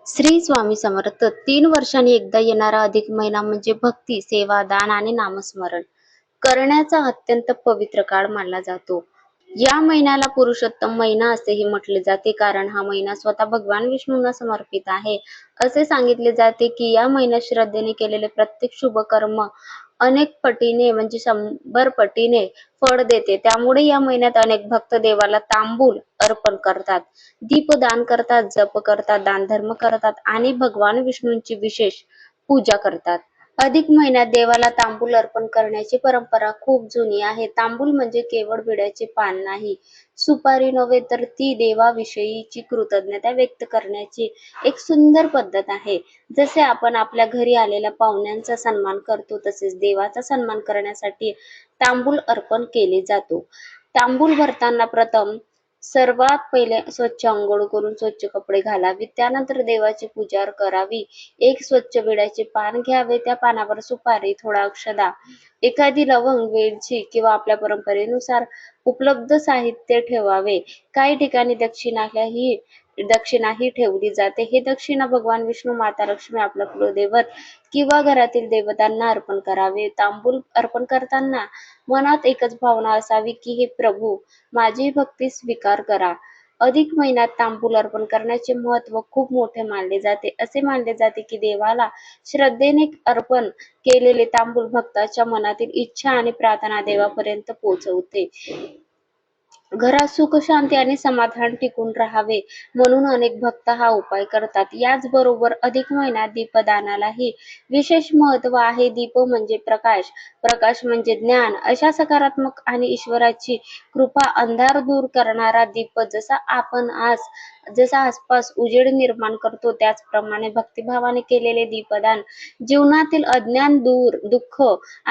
श्री स्वामी समर्थ. 3 वर्षांनी एकदा येणारा अधिक महिना म्हणजे भक्ती, सेवा, दान आणि नामस्मरण करण्याचा अत्यंत पवित्र काळ मानला जातो. या महिन्याला पुरुषोत्तम महिना असेही म्हटले जाते, कारण हा महिना स्वतः भगवान विष्णूंना समर्पित आहे. असे सांगितले जाते की या महिन्यात श्रद्धेने केलेले प्रत्येक शुभ कर्म अनेक पटीने म्हणजे 100 पटीने फळ देते. त्यामुळे या महिन्यात अनेक भक्त देवाला तांबूल अर्पण करतात, दीपदान करतात, जप करतात, दानधर्म करतात आणि भगवान विष्णूंची विशेष पूजा करतात. अधिक महिन्यात देवाला तांबूल अर्पण करण्याची परंपरा खूप जुनी आहे. तांबूल म्हणजे केवळ विड्याचे पान नाही, सुपारी नव्हे, तर ती देवाविषयीची कृतज्ञता व्यक्त करण्याची एक सुंदर पद्धत आहे. जसे आपण आपल्या घरी आलेल्या पाहुण्यांचा सन्मान करतो, तसेच देवाचा सन्मान करण्यासाठी तांबूल अर्पण केले जातो. तांबूल भरताना प्रथम सर्वात पहिले स्वच्छ अंघोळ करून स्वच्छ कपडे घालावे. त्यानंतर देवाची पूजा करावी. एक स्वच्छ विड्याचे पान घ्यावे. त्या पानावर सुपारी, थोडा अक्षदा, एखादी लवंग, वेलची किंवा आपल्या परंपरेनुसार उपलब्ध साहित्य ठेवावे. काही ठिकाणी दक्षिणाही ठेवली जाते. हे दक्षिणा भगवान विष्णू, माता लक्ष्मी, आपलं कुलदैवत किंवा घरातील देवतांना अर्पण करावे. तांबूल अर्पण करताना मनात एकच भावना असावी की हे प्रभू, माझी भक्ती स्वीकार करा. अधिक महिन्यात तांबूल अर्पण करण्याचे महत्त्व खूप मोठे मानले जाते. असे मानले जाते की देवाला श्रद्धेने अर्पण केलेले तांबूल भक्ताच्या मनातील इच्छा आणि प्रार्थना देवापर्यंत पोहोचवते. घरात सुख, शांती आणि समाधान टिकून राहावे म्हणून अनेक भक्त हा उपाय करतात. याचबरोबर अधिक महिन्यात दीपदानालाही विशेष महत्त्व आहे. दीप म्हणजे प्रकाश, प्रकाश म्हणजे ज्ञान, अशा सकारात्मक आणि ईश्वराची कृपा अंधार दूर करणारा दीप जसा आसपास उजेड निर्माण करतो, त्याचप्रमाणे भक्तिभावाने केलेले दीपदान जीवनातील अज्ञान दुःख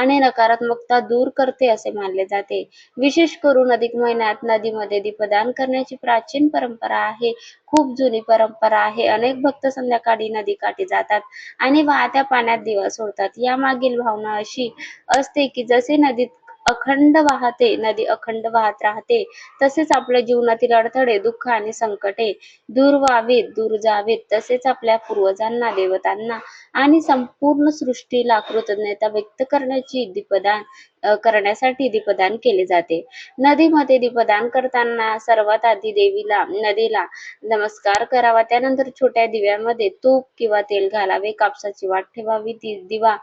आणि नकारात्मकता दूर करते असे मानले जाते. विशेष करून अधिक महिन्यात नदीमध्ये दीपदान करण्याची प्राचीन परंपरा आहे. खूप जुनी परंपरा आहे. अनेक भक्त संध्याकाळी नदीकाठी जातात आणि वाहत्या पाण्यात दिवा सोडतात. यामागील भावना अशी असते की जसे नदी अखंड वाहत राहते, तसेच आपल्या जीवनातील अडथळे, दुःख आणि संकटे दूर जावेत. तसेच आपल्या पूर्वजांना, देवतांना आणि संपूर्ण सृष्टीला कृतज्ञता व्यक्त करण्यासाठी दीपदान केले जाते. नदीमध्ये दीपदान करताना सर्वात आधी नदीला नमस्कार करावा. त्यानंतर छोट्या दिव्यामध्ये तूप किंवा तेल घालावे. कापसाची वात ठेवावी. दिवा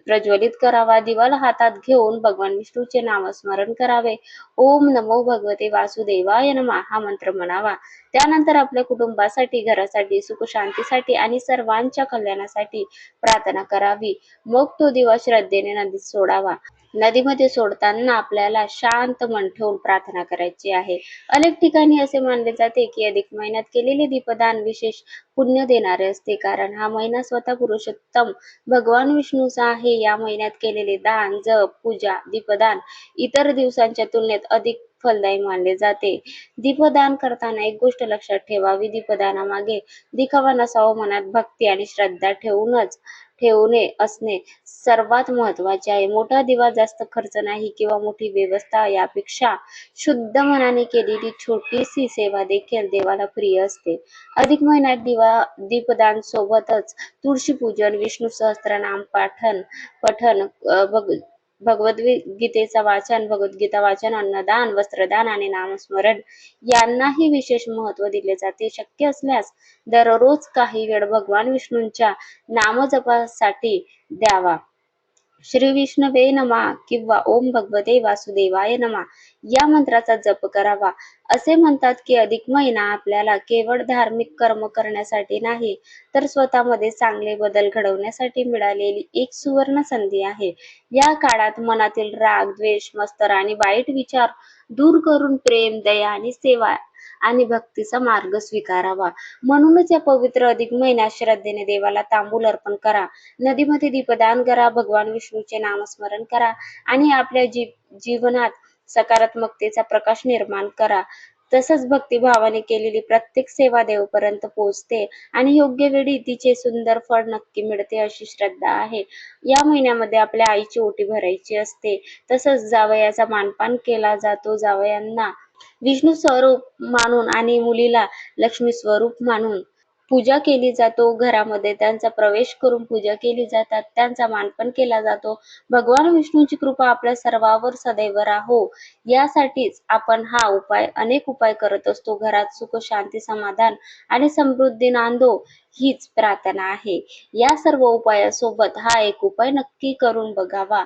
प्रज्वलित करावा. दिवाला हातात घेऊन भगवान विष्णूचे नामस्मरण करावे. ओम नमो भगवते वासुदेवाय नमः हा मंत्र म्हणावा. त्यानंतर आपल्या कुटुंबासाठी, घरासाठी, सुख शांतीसाठी आणि सर्वांच्या कल्याणासाठी प्रार्थना करावी. मग तो दिवा श्रद्धेने नदीत सोडावा. नदीमध्ये सोडताना आपल्याला शांत मन ठेवून प्रार्थना करायची आहे. अनेक ठिकाणी असे मानले जाते की अधिक महिन्यात केलेले दीपदान विशेष पुण्य देणारे असते, कारण हा महिना स्वतः पुरुषोत्तम भगवान विष्णूचा आहे. या महिन्यात केलेले दान, जप, पूजा, दीपदान इतर दिवसांच्या तुलनेत अधिक फलदायी मानले जाते. दीपदान करताना एक गोष्ट लक्षात ठेवावी. दीपदानामागे दिखावा नसावा. मनात भक्ती आणि श्रद्धा ठेवणे असणे सर्वात महत्वाचे आहे. मोठा दिवा, जास्त खर्च नाही किंवा मोठी व्यवस्था यापेक्षा शुद्ध मनाने केलेली छोटीशी सेवा देखील देवाला प्रिय असते. अधिक महिन्यात दीपदान सोबतच तुळशी पूजन, विष्णू सहस्त्रनाम पठण, भगवद्गीता वाचन, अन्नदान, वस्त्रदान आणि नामस्मरण यांनाही विशेष महत्त्व दिले जाते. शक्य असल्यास दररोज काही वेळ भगवान विष्णूंच्या नामजपासाठी द्यावा. श्री विष्णवे नमः किंवा ओम भगवते वासुदेवाय नमः या मंत्राचा जप करावा. असे म्हणतात की अधिक महिना आपल्याला केवळ धार्मिक कर्म करण्यासाठी नाही, तर स्वतःमध्ये चांगले बदल घडवण्यासाठी मिळालेली एक सुवर्ण संधी आहे. या काळात मनातील राग, द्वेष, मत्सर आणि वाईट विचार दूर करून प्रेम, दया आणि सेवा आणि भक्तीचा मार्ग स्वीकारावा. म्हणूनच या पवित्र अधिक महिन्यात श्रद्धेने देवाला तांबूल अर्पण करा, नदीमध्ये दीपदान करा, भगवान विष्णूचे नामस्मरण करा आणि आपल्या जीवनात सकारात्मकतेचा प्रकाश निर्माण करा. तसंच भक्तिभावाने केलेली प्रत्येक सेवा देवापर्यंत पोहोचते आणि योग्य वेळी तिचे सुंदर फळ नक्की मिळते अशी श्रद्धा आहे. या महिन्यामध्ये आपल्या आईची ओटी भरायची असते. तसंच जावयाचा मानपान केला जातो. जावयांना विष्णू स्वरूप मानून आणि मुलीला लक्ष्मी स्वरूप मानून पूजा केली जातो. घरामध्ये त्यांचा प्रवेश करून पूजा केली जातात. त्यांचा मानपण केला जातो. भगवान विष्णूची कृपा आपल्या सर्वांवर सदैव राहो यासाठीच आपण हा उपाय अनेक उपाय करत असतो. घरात सुख, शांती, समाधान आणि समृद्धी नांदो हीच प्रार्थना आहे. या सर्व उपायासोबत हा एक उपाय नक्की करून बघावा.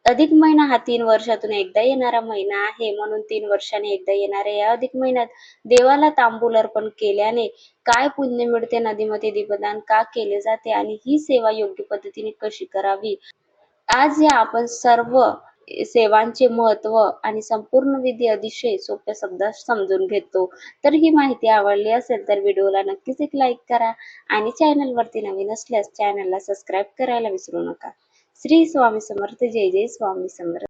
अधिक महिना हा 3 वर्षातून एकदा येणारा महिना आहे. म्हणून 3 वर्षांनी एकदा येणाऱ्या या अधिक महिन्यात देवाला तांबूल अर्पण केल्याने काय पुण्य मिळते, नदीमध्ये दीपदान का केले जाते आणि ही सेवा योग्य पद्धतीने कशी करावी, आज या आपण सर्व सेवांचे महत्त्व आणि संपूर्ण विधी अतिशय सोप्या शब्दात समजून घेतो. तर ही माहिती आवडली असेल तर व्हिडिओला नक्कीच एक लाईक करा आणि चॅनलवरती नवीन असल्यास चॅनलला सबस्क्राईब करायला विसरू नका. श्री स्वामी समर्थ. जय जय स्वामी समर्थ.